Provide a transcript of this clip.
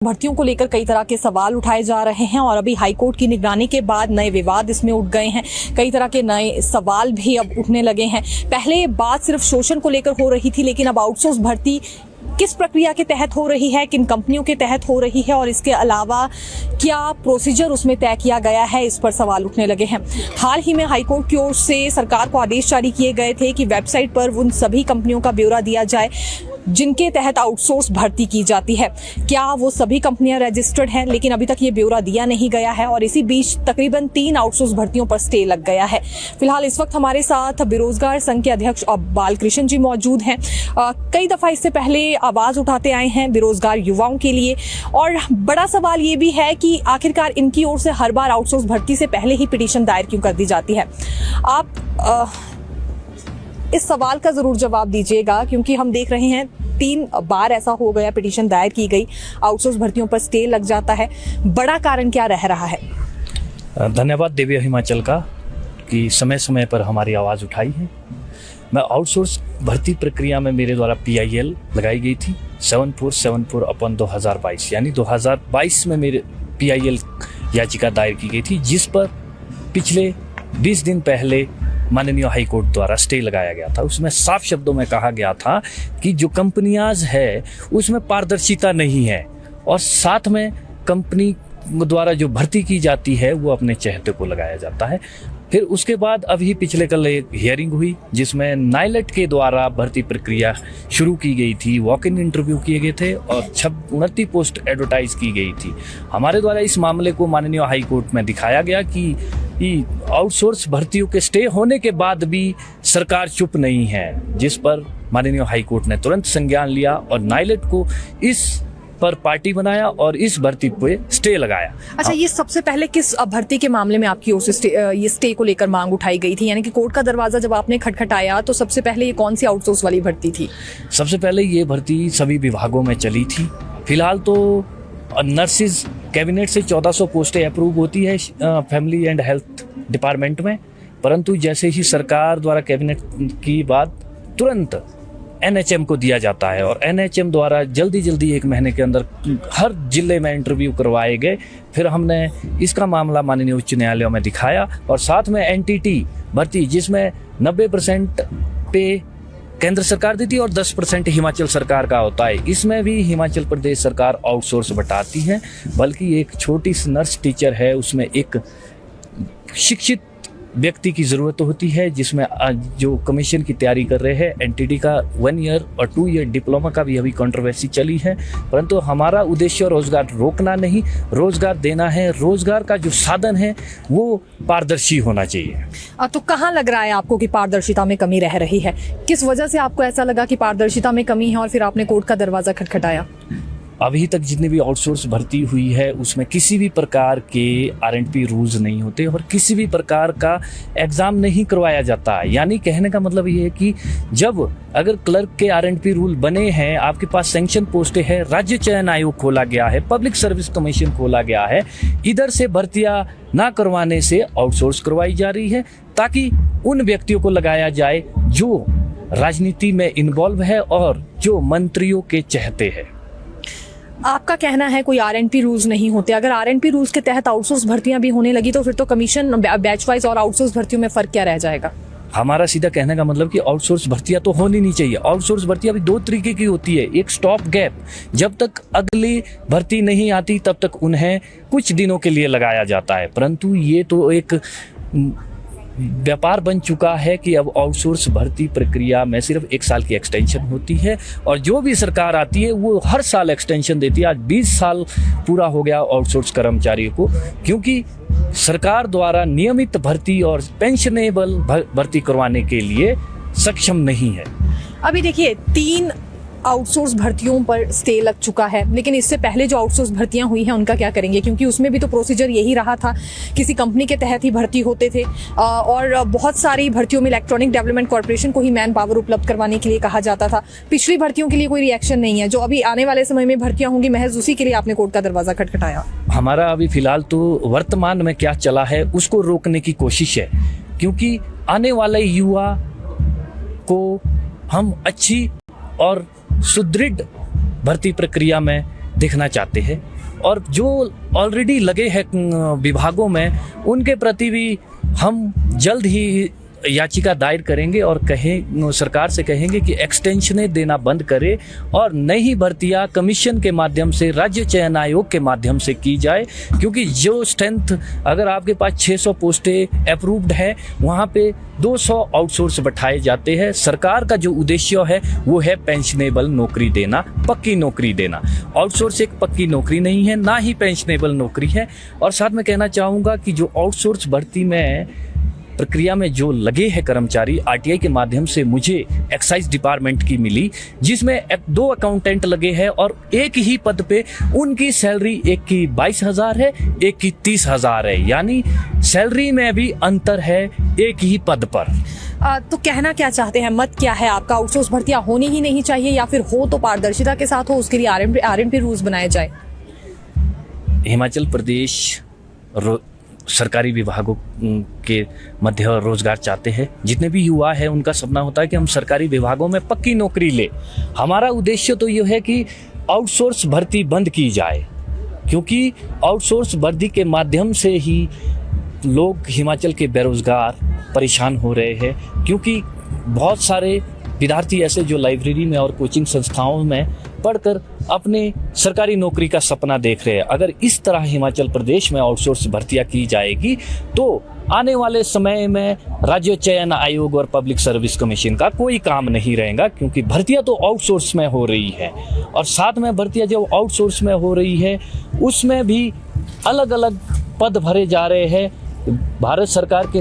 भर्तियों को लेकर कई तरह के सवाल उठाए जा रहे हैं और अभी हाईकोर्ट की निगरानी के बाद नए विवाद इसमें उठ गए हैं। कई तरह के नए सवाल भी अब उठने लगे हैं। पहले बात सिर्फ शोषण को लेकर हो रही थी, लेकिन अब आउटसोर्स भर्ती किस प्रक्रिया के तहत हो रही है, किन कंपनियों के तहत हो रही है और इसके अलावा क्या प्रोसीजर उसमें तय किया गया है, इस पर सवाल उठने लगे हैं। हाल ही में हाईकोर्ट की ओर से सरकार को आदेश जारी किए गए थे कि वेबसाइट पर उन सभी कंपनियों का ब्यौरा दिया जाए जिनके तहत आउटसोर्स भर्ती की जाती है। क्या वो सभी कंपनियां रजिस्टर्ड हैं, लेकिन अभी तक ये ब्यौरा दिया नहीं गया है और इसी बीच तकरीबन 3 आउटसोर्स भर्तियों पर स्टे लग गया है। फिलहाल इस वक्त हमारे साथ बेरोजगार संघ के अध्यक्ष बालकृष्ण जी मौजूद हैं। कई दफा इससे पहले आवाज उठाते आए हैं बेरोजगार युवाओं के लिए और बड़ा सवाल ये भी है कि आखिरकार इनकी ओर से हर बार आउटसोर्स भर्ती से पहले ही पिटीशन दायर क्यों कर दी जाती है। आप इस सवाल का जरूर जवाब दीजिएगा, क्योंकि हम देख रहे हैं 3 बार ऐसा हो गया, पिटीशन दायर की गई, आउटसोर्स भर्तियों पर स्टे लग जाता है। बड़ा कारण क्या रह रहा है? धन्यवाद दिव्य हिमाचल का कि समय समय पर हमारी आवाज़ उठाई है। मैं आउटसोर्स भर्ती प्रक्रिया में मेरे द्वारा PIL लगाई गई थी 7474/2022, यानी 2022 में मेरे PIL याचिका दायर की गई थी, जिस पर पिछले 20 दिन पहले माननीय हाईकोर्ट द्वारा स्टे लगाया गया था। उसमें साफ शब्दों में कहा गया था कि जो कंपनियां है उसमें पारदर्शिता नहीं है और साथ में कंपनी द्वारा जो भर्ती की जाती है वो अपने चहेते को लगाया जाता है। फिर उसके बाद अभी पिछले कल एक हियरिंग हुई जिसमें नाइलेट के द्वारा भर्ती प्रक्रिया शुरू की गई थी, वॉक इन इंटरव्यू किए गए थे और 29 पोस्ट एडवर्टाइज की गई थी। हमारे द्वारा इस मामले को माननीय हाईकोर्ट में दिखाया गया कि आउटसोर्स भर्तियों के स्टे होने के बाद भी सरकार चुप नहीं है, जिस पर माननीय हाईकोर्ट ने तुरंत संज्ञान लिया और नाइलेट को इस पर पार्टी बनाया और इस भर्ती पे स्टे लगाया। अच्छा, ये सबसे पहले किस भर्ती के मामले में आपकी ओर से ये स्टे को लेकर मांग उठाई गई थी? यानी कि कोर्ट का दरवाजा जब आपने खटखटाया तो सबसे पहले ये कौन सी आउटसोर्स वाली भर्ती थी? सबसे पहले ये भर्ती सभी विभागों में चली थी। फिलहाल तो नर्सिस कैबिनेट से 1400 पोस्टें अप्रूव होती है फैमिली एंड हेल्थ डिपार्टमेंट में, परंतु जैसे ही सरकार द्वारा कैबिनेट की बात तुरंत NHM को दिया जाता है और NHM द्वारा जल्दी 1 महीने के अंदर हर जिले में इंटरव्यू करवाए गए। फिर हमने इसका मामला माननीय उच्च न्यायालयों में दिखाया और साथ में NTT भर्ती जिसमें 90% पे केंद्र सरकार देती है और 10% हिमाचल सरकार का होता है, इसमें भी हिमाचल प्रदेश सरकार आउटसोर्स बटाती है। बल्कि एक छोटी सी नर्स टीचर है, उसमें एक शिक्षित व्यक्ति की ज़रूरत होती है, जिसमें जो कमीशन की तैयारी कर रहे हैं NTT का 1 ईयर और 2 ईयर डिप्लोमा का भी अभी कंट्रोवर्सी चली है। परंतु हमारा उद्देश्य रोजगार रोकना नहीं, रोजगार देना है। रोजगार का जो साधन है वो पारदर्शी होना चाहिए। तो कहाँ लग रहा है आपको कि पारदर्शिता में कमी रह रही है? किस वजह से आपको ऐसा लगा कि पारदर्शिता में कमी है और फिर आपने कोर्ट का दरवाजा खटखटाया? अभी तक जितनी भी आउटसोर्स भर्ती हुई है उसमें किसी भी प्रकार के R&P रूल्स नहीं होते और किसी भी प्रकार का एग्ज़ाम नहीं करवाया जाता। यानी कहने का मतलब ये है कि जब अगर क्लर्क के R&P रूल बने हैं, आपके पास सैंक्शन पोस्टें हैं, राज्य चयन आयोग खोला गया है, पब्लिक सर्विस कमीशन खोला गया है, इधर से भर्तियाँ ना करवाने से आउटसोर्स करवाई जा रही है ताकि उन व्यक्तियों को लगाया जाए जो राजनीति में इन्वॉल्व है और जो मंत्रियों के चहेते हैं। आपका कहना है कोई R&P रूल्स नहीं होते। अगर R&P रूल्स के तहत आउटसोर्स भर्तियां भी होने लगी तो फिर तो कमीशन बैच वाइज और आउटसोर्स भर्तियों में फर्क क्या रह जाएगा? हमारा सीधा कहने का मतलब कि आउटसोर्स भर्तियां तो होनी नहीं चाहिए। आउटसोर्स भर्तियां भी 2 तरीके की होती है। एक स्टॉप गैप, जब तक अगली भर्ती नहीं आती तब तक उन्हें कुछ दिनों के लिए लगाया जाता है, परंतु ये तो एक व्यापार बन चुका है कि अब आउटसोर्स भर्ती प्रक्रिया में सिर्फ 1 साल की एक्सटेंशन होती है और जो भी सरकार आती है वो हर साल एक्सटेंशन देती है। आज 20 साल पूरा हो गया आउटसोर्स कर्मचारियों को, क्योंकि सरकार द्वारा नियमित भर्ती और पेंशनेबल भर्ती करवाने के लिए सक्षम नहीं है। अभी देखिए 3 आउटसोर्स भर्तियों पर स्टे लग चुका है, लेकिन इससे पहले जो आउटसोर्स भर्तियां हुई हैं उनका क्या करेंगे? क्योंकि उसमें भी तो प्रोसीजर यही रहा था, किसी कंपनी के तहत ही भर्ती होते थे और बहुत सारी भर्तियों में इलेक्ट्रॉनिक डेवलपमेंट कॉर्पोरेशन को ही मैन पावर उपलब्ध करवाने के लिए कहा जाता था। पिछली भर्तियों के लिए कोई रिएक्शन नहीं है। जो अभी आने वाले समय में भर्तियां होंगी महज उसी के लिए आपने कोर्ट का दरवाजा खटखटाया। हमारा अभी फिलहाल तो वर्तमान में क्या चला है उसको रोकने की कोशिश है, क्योंकि आने वाले युवा को हम अच्छी और सुदृढ़ भर्ती प्रक्रिया में देखना चाहते हैं। और जो ऑलरेडी लगे हैं विभागों में, उनके प्रति भी हम जल्द ही याचिका दायर करेंगे और सरकार से कहेंगे कि एक्सटेंशनें देना बंद करे और नई भर्तियां कमीशन के माध्यम से, राज्य चयन आयोग के माध्यम से की जाए। क्योंकि जो स्ट्रेंथ, अगर आपके पास 600 पोस्टें अप्रूव्ड है, वहाँ पे 200 आउटसोर्स बैठाए जाते हैं। सरकार का जो उद्देश्य है वो है पेंशनेबल नौकरी देना, पक्की नौकरी देना। आउटसोर्स एक पक्की नौकरी नहीं है, ना ही पेंशनेबल नौकरी है। और साथ में कहना चाहूँगा कि जो आउटसोर्स भर्ती में प्रक्रिया में जो लगे हैं कर्मचारी, आरटीआई के माध्यम से मुझे एक्साइज डिपार्टमेंट की मिली, जिसमें 2 अकाउंटेंट लगे हैं और एक ही पद पे उनकी सैलरी एक की 22,000 है, एक की 30,000 है। यानी सैलरी में भी अंतर है एक ही पद पर। तो कहना क्या चाहते हैं, मत क्या है आपका? आउटसोर्स भर्तियां होनी ही नहीं चाहिए या फिर हो तो पारदर्शिता के साथ हो, उसके लिए आरएनपी रूल्स बनाए जाए? हिमाचल प्रदेश सरकारी विभागों के मध्य रोजगार चाहते हैं। जितने भी युवा हैं उनका सपना होता है कि हम सरकारी विभागों में पक्की नौकरी ले। हमारा उद्देश्य तो ये है कि आउटसोर्स भर्ती बंद की जाए, क्योंकि आउटसोर्स भर्ती के माध्यम से ही लोग हिमाचल के बेरोजगार परेशान हो रहे हैं। क्योंकि बहुत सारे विद्यार्थी ऐसे जो लाइब्रेरी में और कोचिंग संस्थाओं में पढ़कर अपने सरकारी नौकरी का सपना देख रहे हैं। अगर इस तरह हिमाचल प्रदेश में आउटसोर्स भर्तियां की जाएगी तो आने वाले समय में राज्य चयन आयोग और पब्लिक सर्विस कमीशन का कोई काम नहीं रहेगा। क्योंकि भर्तियां तो आउटसोर्स में हो रही है और साथ में भर्तियां जो आउटसोर्स में हो रही है उसमें भी अलग अलग पद भरे जा रहे हैं। भारत सरकार के